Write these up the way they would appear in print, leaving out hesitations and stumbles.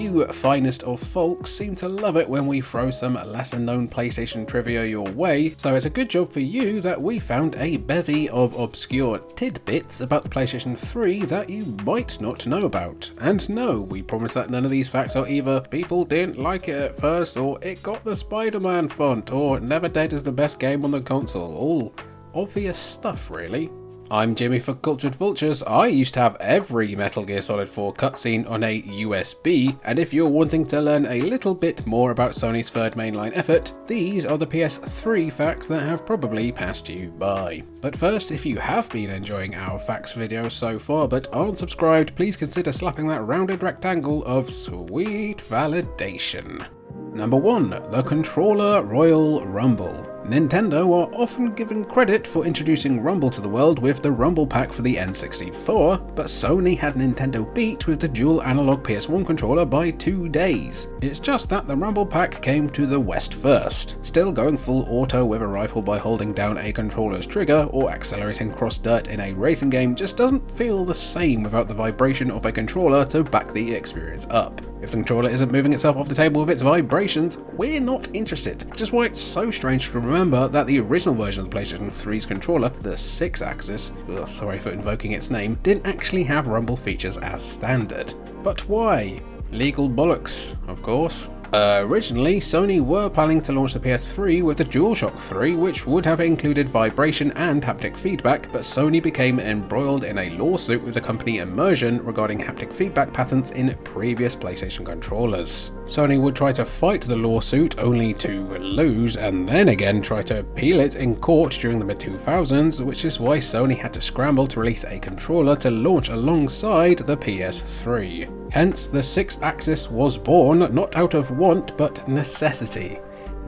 you finest of folks seem to love it when we throw some lesser known PlayStation trivia your way, so it's a good job for you that we found a bevy of obscure tidbits about the PlayStation 3 that you might not know about. And no, we promise that none of these facts are either people didn't like it at first, or it got the Spider-Man font, or Never Dead is the best game on the console. All obvious stuff, really. I'm Jimmy for Cultured Vultures. I used to have every Metal Gear Solid 4 cutscene on a USB, and if you're wanting to learn a little bit more about Sony's third mainline effort, these are the PS3 facts that have probably passed you by. But first, if you have been enjoying our facts videos so far but aren't subscribed, please consider slapping that rounded rectangle of sweet validation. Number 1. The Controller Royal Rumble. Nintendo are often given credit for introducing Rumble to the world with the Rumble Pack for the N64, but Sony had Nintendo beat with the dual analog PS1 controller by 2 days. It's just that the Rumble Pack came to the West first. Still, going full auto with a rifle by holding down a controller's trigger or accelerating across dirt in a racing game just doesn't feel the same without the vibration of a controller to back the experience up. If the controller isn't moving itself off the table with its vibrations, we're not interested, which is why it's so strange to remember that the original version of the PlayStation 3's controller, the 6-axis, sorry for invoking its name, didn't actually have rumble features as standard. But why? Legal bollocks, of course. Originally, Sony were planning to launch the PS3 with the DualShock 3, which would have included vibration and haptic feedback, but Sony became embroiled in a lawsuit with the company Immersion regarding haptic feedback patents in previous PlayStation controllers. Sony would try to fight the lawsuit only to lose, and then again try to appeal it in court during the mid-2000s, which is why Sony had to scramble to release a controller to launch alongside the PS3. Hence, the 6-axis was born not out of want but necessity.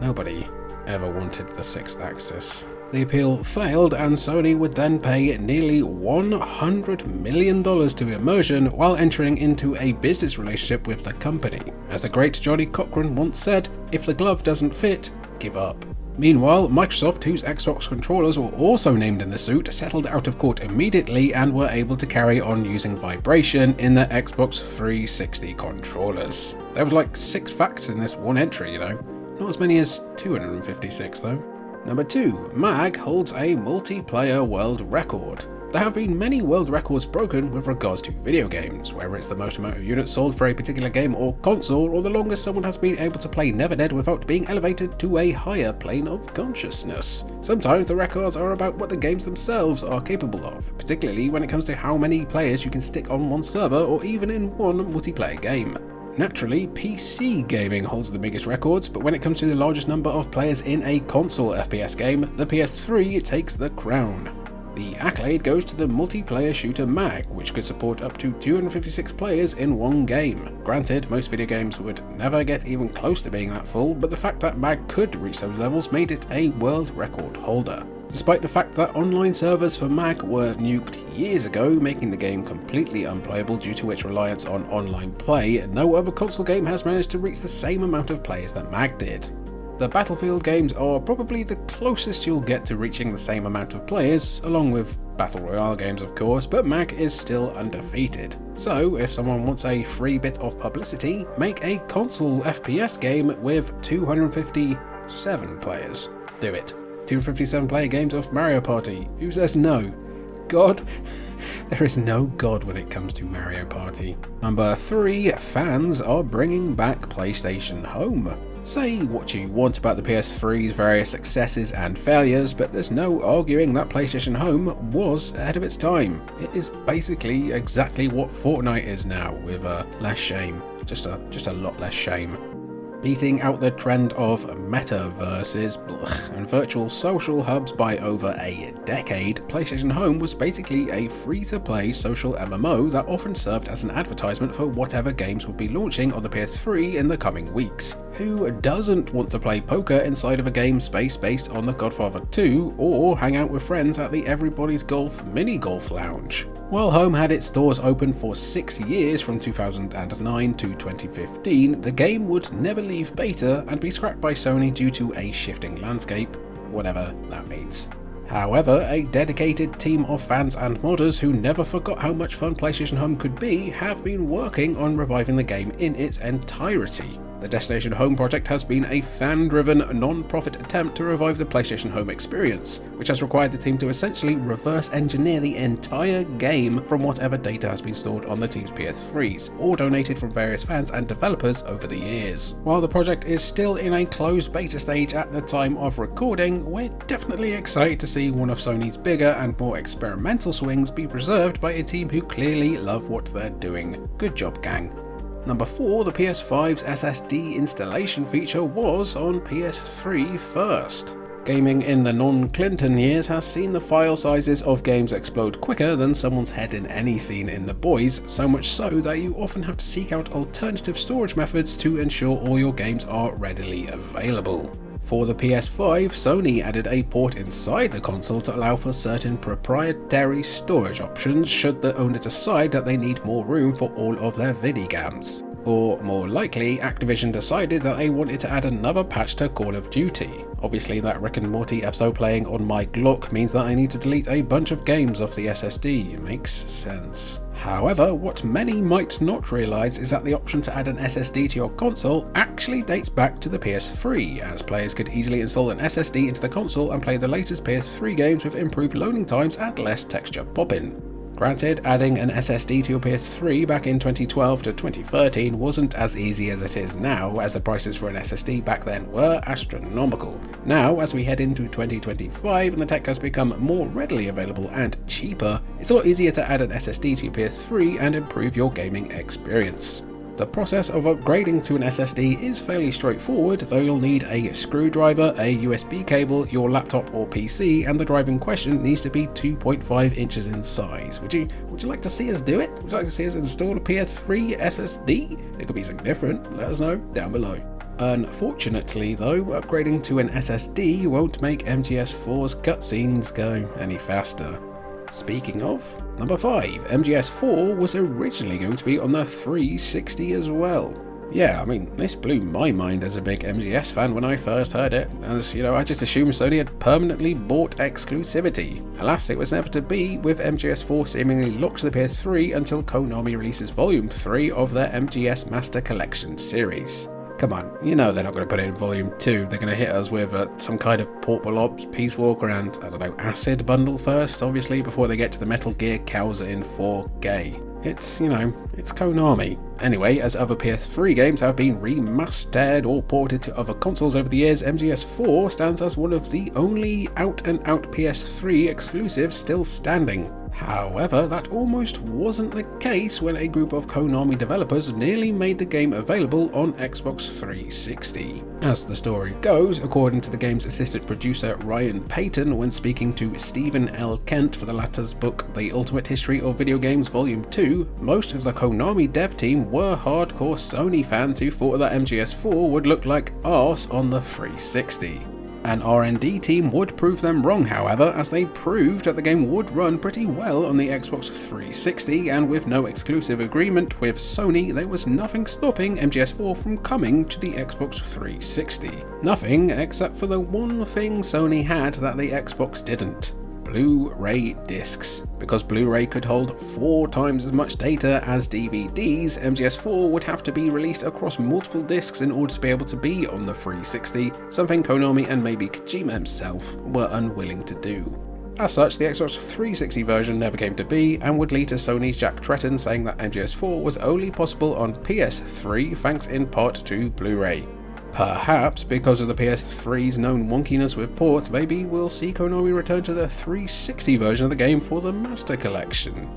Nobody ever wanted the 6-axis. The appeal failed, and Sony would then pay nearly $100 million to Immersion while entering into a business relationship with the company. As the great Johnny Cochran once said, if the glove doesn't fit, give up. Meanwhile, Microsoft, whose Xbox controllers were also named in the suit, settled out of court immediately and were able to carry on using vibration in their Xbox 360 controllers. There was like 6 facts in this one entry, you know. Not as many as 256 though. Number 2. MAG holds a multiplayer world record. There have been many world records broken with regards to video games, whether it's the most amount of units sold for a particular game or console, or the longest someone has been able to play Never Dead without being elevated to a higher plane of consciousness. Sometimes the records are about what the games themselves are capable of, particularly when it comes to how many players you can stick on one server or even in one multiplayer game. Naturally, PC gaming holds the biggest records, but when it comes to the largest number of players in a console FPS game, the PS3 takes the crown. The accolade goes to the multiplayer shooter MAG, which could support up to 256 players in one game. Granted, most video games would never get even close to being that full, but the fact that MAG could reach those levels made it a world record holder. Despite the fact that online servers for MAG were nuked years ago, making the game completely unplayable due to its reliance on online play, no other console game has managed to reach the same amount of players that MAG did. The Battlefield games are probably the closest you'll get to reaching the same amount of players, along with Battle Royale games of course, but MAG is still undefeated. So if someone wants a free bit of publicity, make a console FPS game with 257 players. Do it. 257 player games of Mario Party. Who says no? God? There is no God when it comes to Mario Party. Number 3. Fans are bringing back PlayStation Home. Say what you want about the PS3's various successes and failures, but there's no arguing that PlayStation Home was ahead of its time. It is basically exactly what Fortnite is now, with less shame. Just a lot less shame. Beating out the trend of metaverses and virtual social hubs by over a decade, PlayStation Home was basically a free-to-play social MMO that often served as an advertisement for whatever games would be launching on the PS3 in the coming weeks. Who doesn't want to play poker inside of a game space based on The Godfather 2, or hang out with friends at the Everybody's Golf mini-golf lounge? While Home had its stores open for 6 years from 2009 to 2015, the game would never leave beta and be scrapped by Sony due to a shifting landscape, whatever that means. However, a dedicated team of fans and modders who never forgot how much fun PlayStation Home could be have been working on reviving the game in its entirety. The Destination Home project has been a fan-driven, non-profit attempt to revive the PlayStation Home experience, which has required the team to essentially reverse engineer the entire game from whatever data has been stored on the team's PS3s, or donated from various fans and developers over the years. While the project is still in a closed beta stage at the time of recording, we're definitely excited to see one of Sony's bigger and more experimental swings be preserved by a team who clearly love what they're doing. Good job, gang. Number 4, the PS5's SSD installation feature was on PS3 first. Gaming in the non-Clinton years has seen the file sizes of games explode quicker than someone's head in any scene in The Boys, so much so that you often have to seek out alternative storage methods to ensure all your games are readily available. For the PS5, Sony added a port inside the console to allow for certain proprietary storage options should the owner decide that they need more room for all of their vidicams. Or more likely, Activision decided that they wanted to add another patch to Call of Duty. Obviously that Rick and Morty episode playing on my Glock means that I need to delete a bunch of games off the SSD. It makes sense. However, what many might not realise is that the option to add an SSD to your console actually dates back to the PS3, as players could easily install an SSD into the console and play the latest PS3 games with improved loading times and less texture popping. Granted, adding an SSD to your PS3 back in 2012 to 2013 wasn't as easy as it is now, as the prices for an SSD back then were astronomical. Now, as we head into 2025 and the tech has become more readily available and cheaper, it's a lot easier to add an SSD to your PS3 and improve your gaming experience. The process of upgrading to an SSD is fairly straightforward, though you'll need a screwdriver, a USB cable, your laptop or PC, and the drive in question needs to be 2.5 inches in size. Would you like to see us do it? Would you like to see us install a PS3 SSD? It could be something different. Let us know down below. Unfortunately though, upgrading to an SSD won't make MGS4's cutscenes go any faster. Speaking of, number 5, MGS4 was originally going to be on the 360 as well. Yeah, I mean, this blew my mind as a big MGS fan when I first heard it, as, I just assumed Sony had permanently bought exclusivity. Alas, it was never to be, with MGS4 seemingly locked to the PS3 until Konami releases Volume 3 of their MGS Master Collection series. Come on, they're not going to put it in Volume 2, they're going to hit us with some kind of Portable Ops, Peace Walker and, Acid bundle first, obviously, before they get to the Metal Gear Kowza in 4K. It's Konami. Anyway, as other PS3 games have been remastered or ported to other consoles over the years, MGS4 stands as one of the only out-and-out PS3 exclusives still standing. However, that almost wasn't the case when a group of Konami developers nearly made the game available on Xbox 360. As the story goes, according to the game's assistant producer Ryan Payton when speaking to Stephen L. Kent for the latter's book The Ultimate History of Video Games Volume 2, most of the Konami dev team were hardcore Sony fans who thought that MGS4 would look like arse on the 360. An R&D team would prove them wrong, however, as they proved that the game would run pretty well on the Xbox 360, and with no exclusive agreement with Sony, there was nothing stopping MGS4 from coming to the Xbox 360. Nothing except for the one thing Sony had that the Xbox didn't: Blu-ray discs. Because Blu-ray could hold 4 times as much data as DVDs, MGS4 would have to be released across multiple discs in order to be able to be on the 360, something Konami and maybe Kojima himself were unwilling to do. As such, the Xbox 360 version never came to be, and would lead to Sony's Jack Tretton saying that MGS4 was only possible on PS3 thanks in part to Blu-ray. Perhaps because of the PS3's known wonkiness with ports, maybe we'll see Konami return to the 360 version of the game for the Master Collection.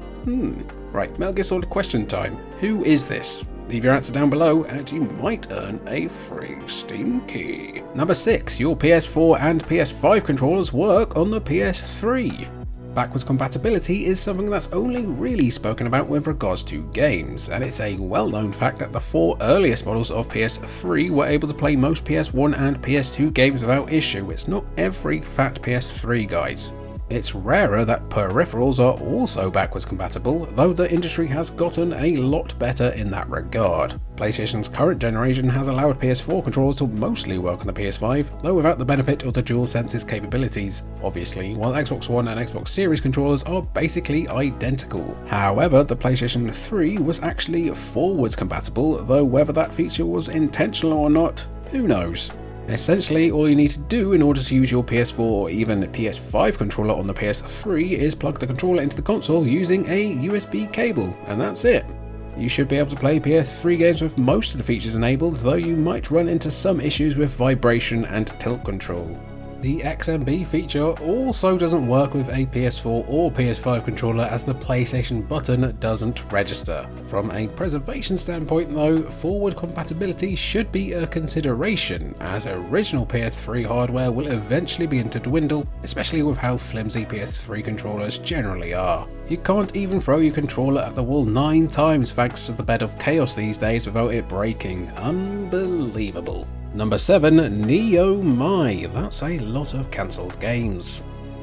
Right, Metal Gear Solid question time. Who is this? Leave your answer down below and you might earn a free Steam key. Number 6, your PS4 and PS5 controllers work on the PS3. Backwards compatibility is something that's only really spoken about with regards to games, and it's a well-known fact that the 4 earliest models of PS3 were able to play most PS1 and PS2 games without issue. It's not every fat PS3, guys. It's rarer that peripherals are also backwards compatible, though the industry has gotten a lot better in that regard. PlayStation's current generation has allowed PS4 controllers to mostly work on the PS5, though without the benefit of the DualSense's capabilities, obviously, while Xbox One and Xbox Series controllers are basically identical. However, the PlayStation 3 was actually forwards compatible, though whether that feature was intentional or not, who knows. Essentially, all you need to do in order to use your PS4 or even PS5 controller on the PS3 is plug the controller into the console using a USB cable, and that's it. You should be able to play PS3 games with most of the features enabled, though you might run into some issues with vibration and tilt control. The XMB feature also doesn't work with a PS4 or PS5 controller as the PlayStation button doesn't register. From a preservation standpoint though, forward compatibility should be a consideration, as original PS3 hardware will eventually begin to dwindle, especially with how flimsy PS3 controllers generally are. You can't even throw your controller at the wall 9 times thanks to the bed of chaos these days without it breaking. Unbelievable. Number 7, Neo Mai. That's a lot of cancelled games.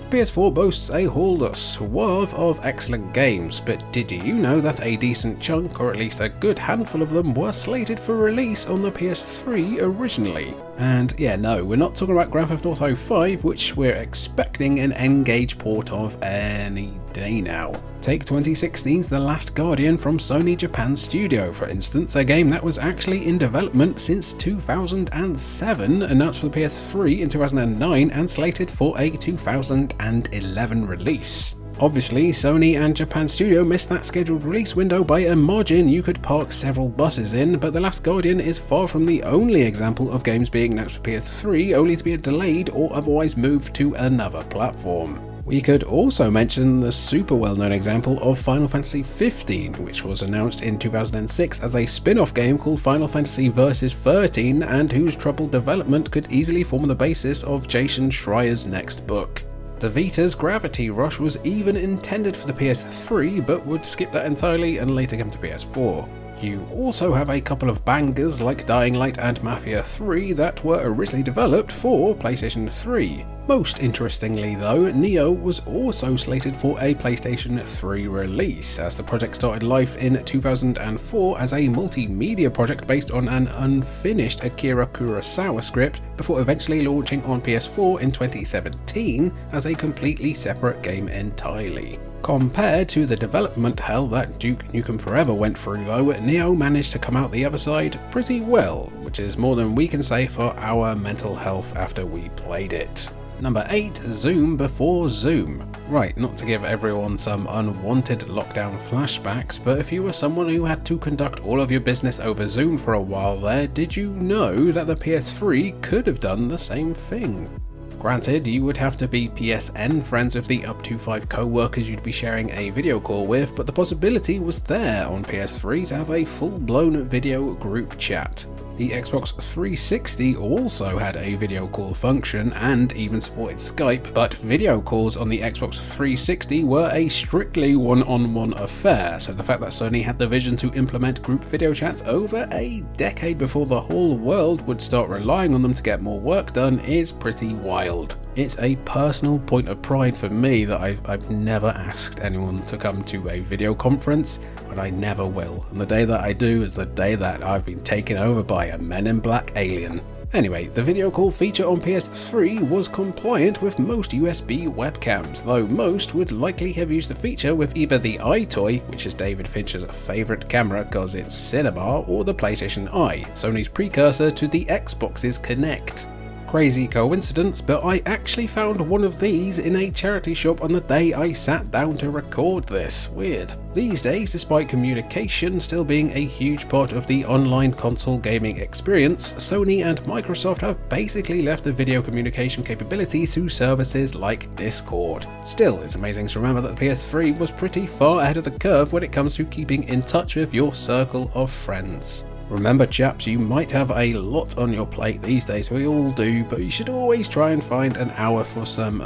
PS4 boasts a whole swath of excellent games, but did you know that a decent chunk, or at least a good handful of them, were slated for release on the PS3 originally? And yeah, no, we're not talking about Grand Theft Auto 5, which we're expecting an N-Gage port of any day now. Take 2016's The Last Guardian from Sony Japan Studio, for instance, a game that was actually in development since 2007, announced for the PS3 in 2009 and slated for a 2011 release. Obviously, Sony and Japan Studio missed that scheduled release window by a margin you could park several buses in, but The Last Guardian is far from the only example of games being announced for PS3 only to be delayed or otherwise moved to another platform. We could also mention the super well-known example of Final Fantasy XV, which was announced in 2006 as a spin-off game called Final Fantasy Versus 13 and whose troubled development could easily form the basis of Jason Schreier's next book. The Vita's Gravity Rush was even intended for the PS3 but would skip that entirely and later come to PS4. You also have a couple of bangers like Dying Light and Mafia 3 that were originally developed for PlayStation 3. Most interestingly though, Neo was also slated for a PlayStation 3 release, as the project started life in 2004 as a multimedia project based on an unfinished Akira Kurosawa script before eventually launching on PS4 in 2017 as a completely separate game entirely. Compared to the development hell that Duke Nukem Forever went through though, Neo managed to come out the other side pretty well, which is more than we can say for our mental health after we played it. Number 8, Zoom before Zoom. Right, not to give everyone some unwanted lockdown flashbacks, but if you were someone who had to conduct all of your business over Zoom for a while there, did you know that the PS3 could have done the same thing? Granted, you would have to be PSN friends with the up to 5 co-workers you'd be sharing a video call with, but the possibility was there on PS3 to have a full-blown video group chat. The Xbox 360 also had a video call function and even supported Skype, but video calls on the Xbox 360 were a strictly one-on-one affair, so the fact that Sony had the vision to implement group video chats over a decade before the whole world would start relying on them to get more work done is pretty wild. It's a personal point of pride for me that I've never asked anyone to come to a video conference, and I never will, and the day that I do is the day that I've been taken over by a Men in Black alien. Anyway, the video call feature on PS3 was compliant with most USB webcams, though most would likely have used the feature with either the iToy, which is David Fincher's favourite camera cause it's cinema, or the PlayStation Eye, Sony's precursor to the Xbox's Kinect. Crazy coincidence, but I actually found one of these in a charity shop on the day I sat down to record this. Weird. These days, despite communication still being a huge part of the online console gaming experience, Sony and Microsoft have basically left the video communication capabilities to services like Discord. Still, it's amazing to remember that the PS3 was pretty far ahead of the curve when it comes to keeping in touch with your circle of friends. Remember chaps, you might have a lot on your plate these days, we all do, but you should always try and find an hour for some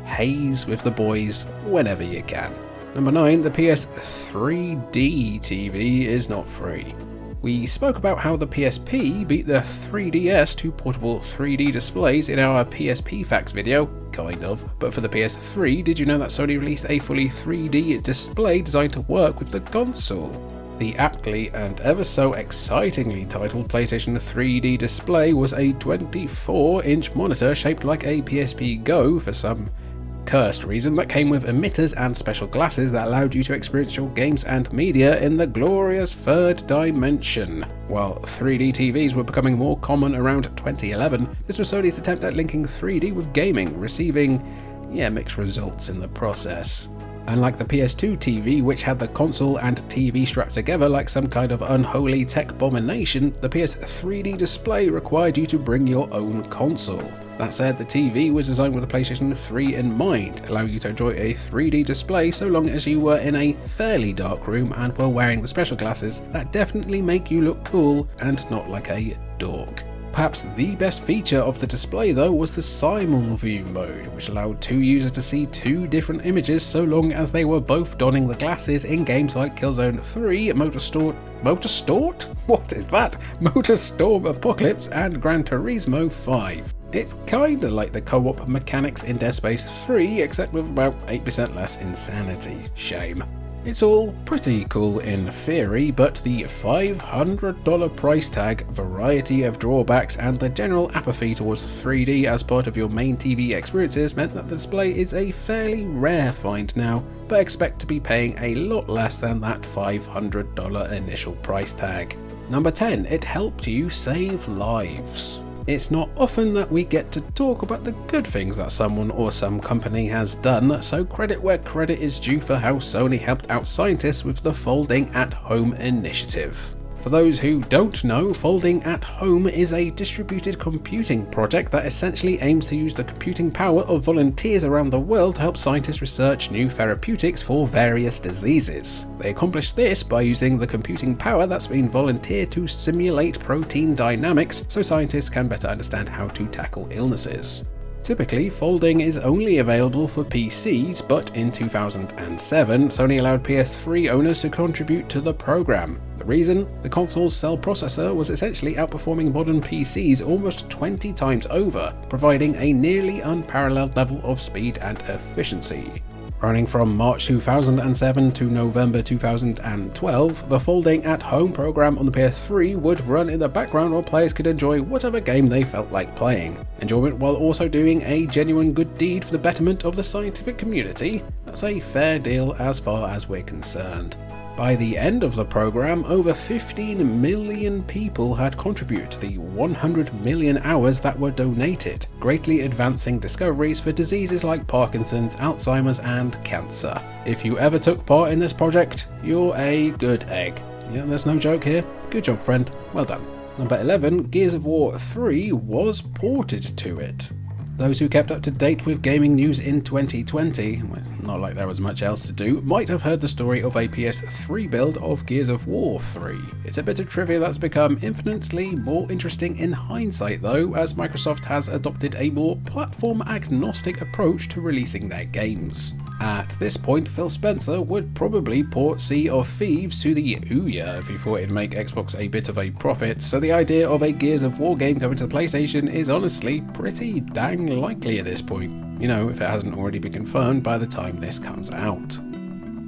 haze with the boys whenever you can. Number 9, the PS3D TV is not free. We spoke about how the PSP beat the 3DS to portable 3D displays in our PSP Facts video, kind of, but for the PS3, did you know that Sony released a fully 3D display designed to work with the console? The aptly and ever so excitingly titled PlayStation 3D display was a 24-inch monitor shaped like a PSP Go for some cursed reason that came with emitters and special glasses that allowed you to experience your games and media in the glorious third dimension. While 3D TVs were becoming more common around 2011, this was Sony's attempt at linking 3D with gaming, receiving, mixed results in the process. Unlike the PS2 TV, which had the console and TV strapped together like some kind of unholy tech abomination, the PS3D display required you to bring your own console. That said, the TV was designed with the PlayStation 3 in mind, allowing you to enjoy a 3D display so long as you were in a fairly dark room and were wearing the special glasses that definitely make you look cool and not like a dork. Perhaps the best feature of the display though was the simul view mode, which allowed two users to see two different images so long as they were both donning the glasses in games like Killzone 3, Motorstorm Apocalypse and Gran Turismo 5. It's kinda like the co-op mechanics in Dead Space 3, except with about 8% less insanity. Shame. It's all pretty cool in theory, but the $500 price tag, variety of drawbacks, and the general apathy towards 3D as part of your main TV experiences meant that the display is a fairly rare find now, but expect to be paying a lot less than that $500 initial price tag. Number 10. It helped you save lives. It's not often that we get to talk about the good things that someone or some company has done, so credit where credit is due for how Sony helped out scientists with the Folding at Home initiative. For those who don't know, Folding at Home is a distributed computing project that essentially aims to use the computing power of volunteers around the world to help scientists research new therapeutics for various diseases. They accomplish this by using the computing power that's been volunteered to simulate protein dynamics so scientists can better understand how to tackle illnesses. Typically, Folding is only available for PCs, but in 2007, Sony allowed PS3 owners to contribute to the program. The reason? The console's cell processor was essentially outperforming modern PCs almost 20 times over, providing a nearly unparalleled level of speed and efficiency. Running from March 2007 to November 2012, the Folding at Home program on the PS3 would run in the background while players could enjoy whatever game they felt like playing. Enjoyment while also doing a genuine good deed for the betterment of the scientific community? That's a fair deal as far as we're concerned. By the end of the program, over 15 million people had contributed to the 100 million hours that were donated, greatly advancing discoveries for diseases like Parkinson's, Alzheimer's, and cancer. If you ever took part in this project, you're a good egg. Yeah, there's no joke here. Good job, friend. Well done. Number 11, Gears of War 3 was ported to it. Those who kept up to date with gaming news in 2020, well, not like there was much else to do, might have heard the story of a PS3 build of Gears of War 3. It's a bit of trivia that's become infinitely more interesting in hindsight though, as Microsoft has adopted a more platform-agnostic approach to releasing their games. At this point, Phil Spencer would probably port Sea of Thieves to the Ouya if he thought it'd make Xbox a bit of a profit, so the idea of a Gears of War game coming to the PlayStation is honestly pretty dang likely at this point, if it hasn't already been confirmed by the time this comes out.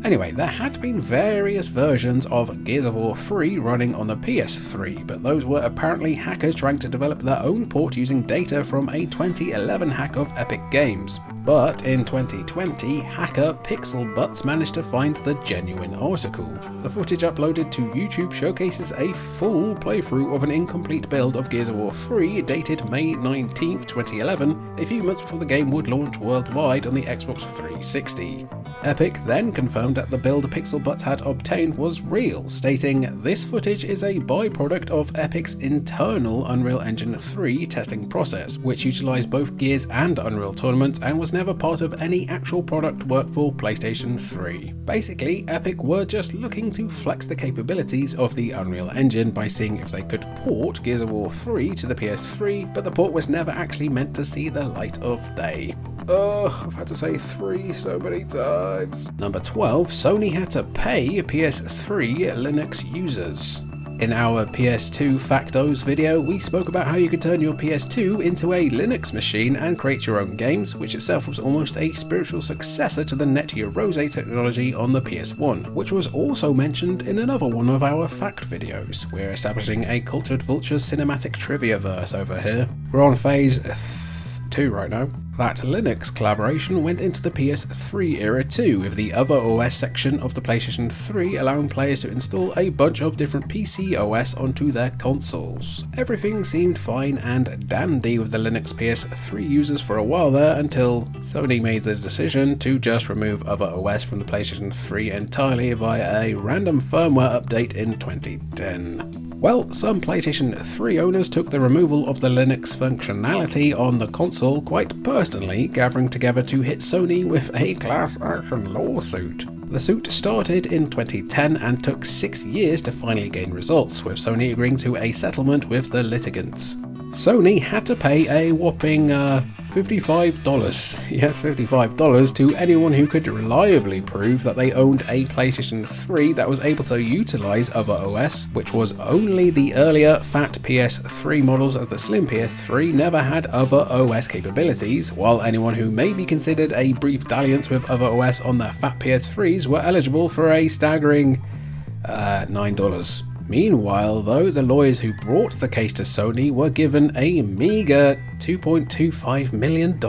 Anyway, there had been various versions of Gears of War 3 running on the PS3, but those were apparently hackers trying to develop their own port using data from a 2011 hack of Epic Games. But in 2020, hacker PixelButts managed to find the genuine article. The footage uploaded to YouTube showcases a full playthrough of an incomplete build of Gears of War 3 dated May 19th, 2011, a few months before the game would launch worldwide on the Xbox 360. Epic then confirmed that the build PixelButts had obtained was real, stating, "This footage is a byproduct of Epic's internal Unreal Engine 3 testing process, which utilized both Gears and Unreal Tournament and was never part of any actual product work for PlayStation 3. Basically, Epic were just looking to flex the capabilities of the Unreal Engine by seeing if they could port Gears of War 3 to the PS3, but the port was never actually meant to see the light of day." Oh, I've had to say 3 so many times. Number 12, Sony had to pay PS3 Linux users. In our PS2 Factos video, we spoke about how you could turn your PS2 into a Linux machine and create your own games, which itself was almost a spiritual successor to the NetEurose technology on the PS1, which was also mentioned in another one of our Fact videos. We're establishing a cultured Vultures cinematic trivia verse over here. We're on phase 2 right now. That Linux collaboration went into the PS3 era too, with the Other OS section of the PlayStation 3 allowing players to install a bunch of different PC OS onto their consoles. Everything seemed fine and dandy with the Linux PS3 users for a while there, until Sony made the decision to just remove Other OS from the PlayStation 3 entirely via a random firmware update in 2010. Well, some PlayStation 3 owners took the removal of the Linux functionality on the console quite personally, gathering together to hit Sony with a class action lawsuit. The suit started in 2010 and took 6 years to finally gain results, with Sony agreeing to a settlement with the litigants. Sony had to pay a whopping $55, yes, $55 to anyone who could reliably prove that they owned a PlayStation 3 that was able to utilize Other OS, which was only the earlier fat PS3 models, as the slim PS3 never had Other OS capabilities, while anyone who may be considered a brief dalliance with Other OS on their fat PS3s were eligible for a staggering $9. Meanwhile, though, the lawyers who brought the case to Sony were given a meager $2.25 million?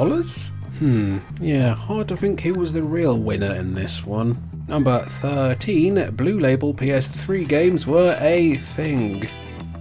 Yeah, hard to think who was the real winner in this one. Number 13, Blue Label PS3 games were a thing.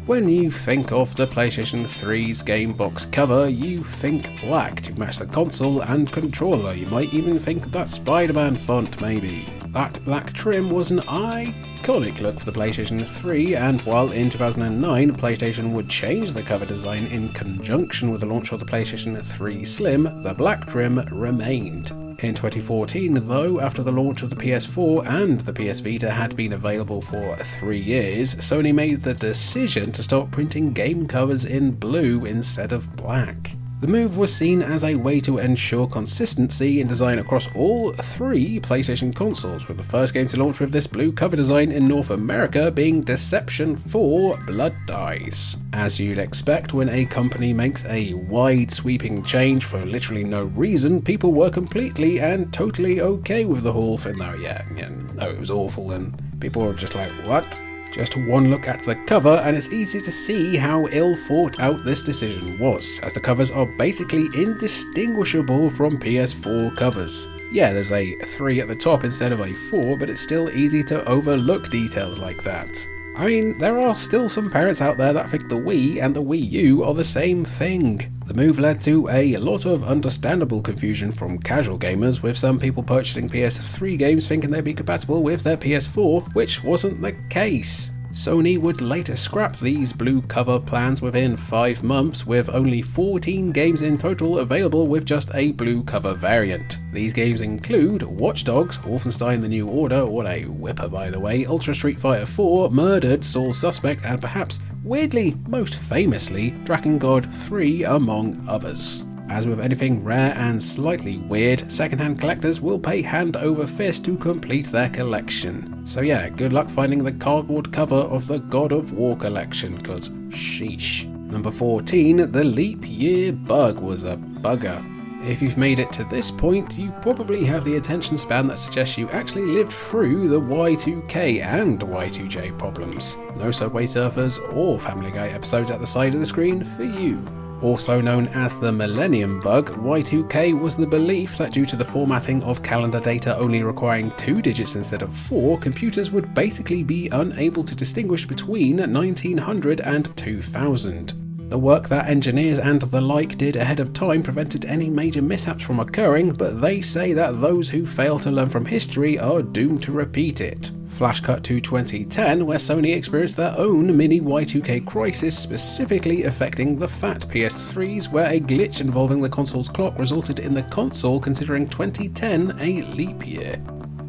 When you think of the PlayStation 3's game box cover, you think black to match the console and controller. You might even think that Spider-Man font, maybe. That black trim was an iconic look for the PlayStation 3, and while in 2009 PlayStation would change the cover design in conjunction with the launch of the PlayStation 3 Slim, the black trim remained. In 2014 though, after the launch of the PS4 and the PS Vita had been available for 3 years, Sony made the decision to start printing game covers in blue instead of black. The move was seen as a way to ensure consistency in design across all 3 PlayStation consoles, with the first game to launch with this blue cover design in North America being Deception 4 Blood Ties. As you'd expect, when a company makes a wide sweeping change for literally no reason, people were completely and totally okay with the whole thing. No, it was awful, and people were just like, what? Just one look at the cover and it's easy to see how ill thought out this decision was, as the covers are basically indistinguishable from PS4 covers. Yeah, there's a 3 at the top instead of a 4, but it's still easy to overlook details like that. I mean, there are still some parents out there that think the Wii and the Wii U are the same thing. The move led to a lot of understandable confusion from casual gamers, with some people purchasing PS3 games thinking they'd be compatible with their PS4, which wasn't the case. Sony would later scrap these blue cover plans within 5 months, with only 14 games in total available with just a blue cover variant. These games include Watch Dogs, Wolfenstein The New Order, what a whipper by the way, Ultra Street Fighter 4, Murdered, Soul Suspect, and perhaps, weirdly, most famously, Dragon God 3 among others. As with anything rare and slightly weird, secondhand collectors will pay hand over fist to complete their collection. So yeah, good luck finding the cardboard cover of the God of War collection, cause sheesh. Number 14, the leap year bug was a bugger. If you've made it to this point, you probably have the attention span that suggests you actually lived through the Y2K and Y2J problems. No Subway Surfers or Family Guy episodes at the side of the screen for you. Also known as the Millennium Bug, Y2K was the belief that due to the formatting of calendar data only requiring 2 digits instead of 4, computers would basically be unable to distinguish between 1900 and 2000. The work that engineers and the like did ahead of time prevented any major mishaps from occurring, but they say that those who fail to learn from history are doomed to repeat it. Flash cut to 2010, where Sony experienced their own mini Y2K crisis, specifically affecting the fat PS3s, where a glitch involving the console's clock resulted in the console considering 2010 a leap year.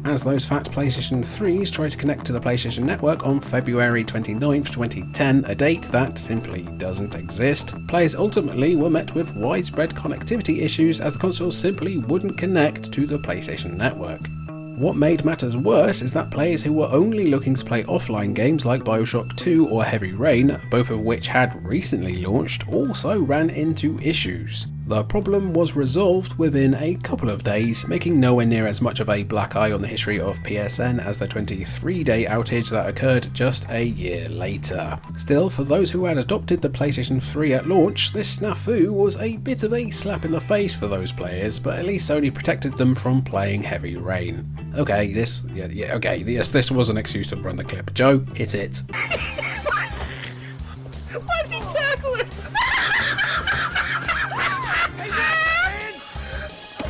As those fat PlayStation 3s tried to connect to the PlayStation Network on February 29th, 2010, a date that simply doesn't exist, players ultimately were met with widespread connectivity issues as the console simply wouldn't connect to the PlayStation Network. What made matters worse is that players who were only looking to play offline games like Bioshock 2 or Heavy Rain, both of which had recently launched, also ran into issues. The problem was resolved within a couple of days, making nowhere near as much of a black eye on the history of PSN as the 23-day outage that occurred just a year later. Still, for those who had adopted the PlayStation 3 at launch, this snafu was a bit of a slap in the face for those players, but at least Sony protected them from playing Heavy Rain. Okay, this was an excuse to run the clip. Joe, hit it. Why did he tackle it?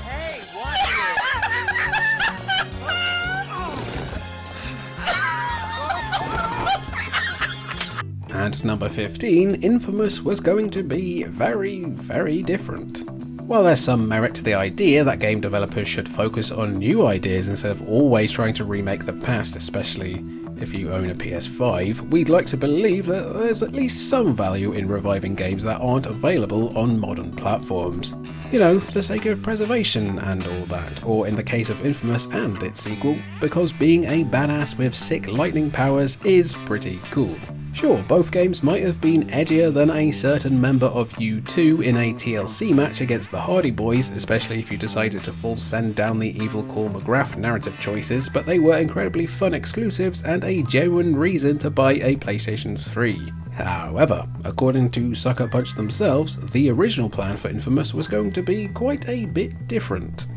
Hey, watch it! And number 15, Infamous was going to be very, very different. While there's some merit to the idea that game developers should focus on new ideas instead of always trying to remake the past, especially if you own a PS5, we'd like to believe that there's at least some value in reviving games that aren't available on modern platforms. You know, for the sake of preservation and all that, or in the case of Infamous and its sequel, because being a badass with sick lightning powers is pretty cool. Sure, both games might have been edgier than a certain member of U2 in a TLC match against the Hardy Boys, especially if you decided to full send down the evil Cole McGrath narrative choices, but they were incredibly fun exclusives and a genuine reason to buy a PlayStation 3. However, according to Sucker Punch themselves, the original plan for Infamous was going to be quite a bit different.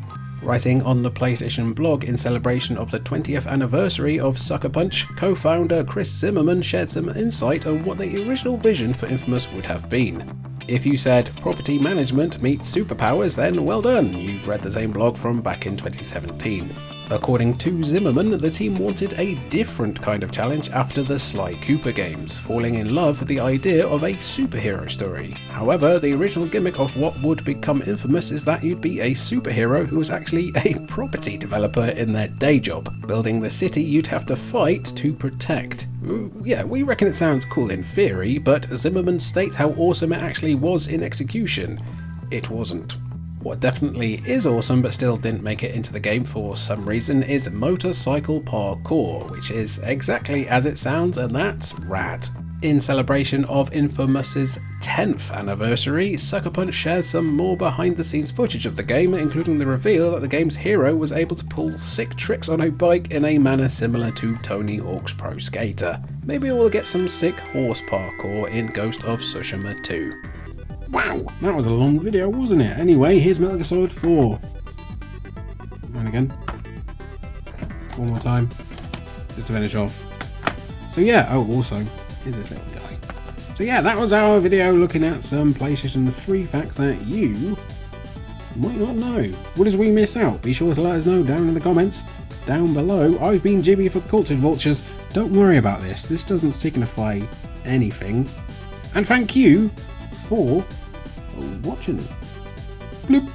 Writing on the PlayStation blog in celebration of the 20th anniversary of Sucker Punch, co-founder Chris Zimmerman shared some insight on what the original vision for Infamous would have been. If you said property management meets superpowers, then well done, you've read the same blog from back in 2017. According to Zimmerman, the team wanted a different kind of challenge after the Sly Cooper games, falling in love with the idea of a superhero story. However, the original gimmick of what would become Infamous is that you'd be a superhero who was actually a property developer in their day job, building the city you'd have to fight to protect. Yeah, we reckon it sounds cool in theory, but Zimmerman states how awesome it actually was in execution. It wasn't. What definitely is awesome but still didn't make it into the game for some reason is motorcycle parkour, which is exactly as it sounds, and that's rad. In celebration of Infamous's 10th anniversary, Sucker Punch shared some more behind the scenes footage of the game, including the reveal that the game's hero was able to pull sick tricks on a bike in a manner similar to Tony Hawk's Pro Skater. Maybe we'll get some sick horse parkour in Ghost of Tsushima 2. Wow, that was a long video, wasn't it? Anyway, here's Metal Gear Solid 4. And again. One more time. Just to finish off. So yeah, oh also, here's this little guy. So yeah, that was our video looking at some PlayStation 3 facts that you might not know. What did we miss out? Be sure to let us know down in the comments down below. I've been Jimmy for Cultured Vultures. Don't worry about this. This doesn't signify anything. And thank you for watching. Bloop.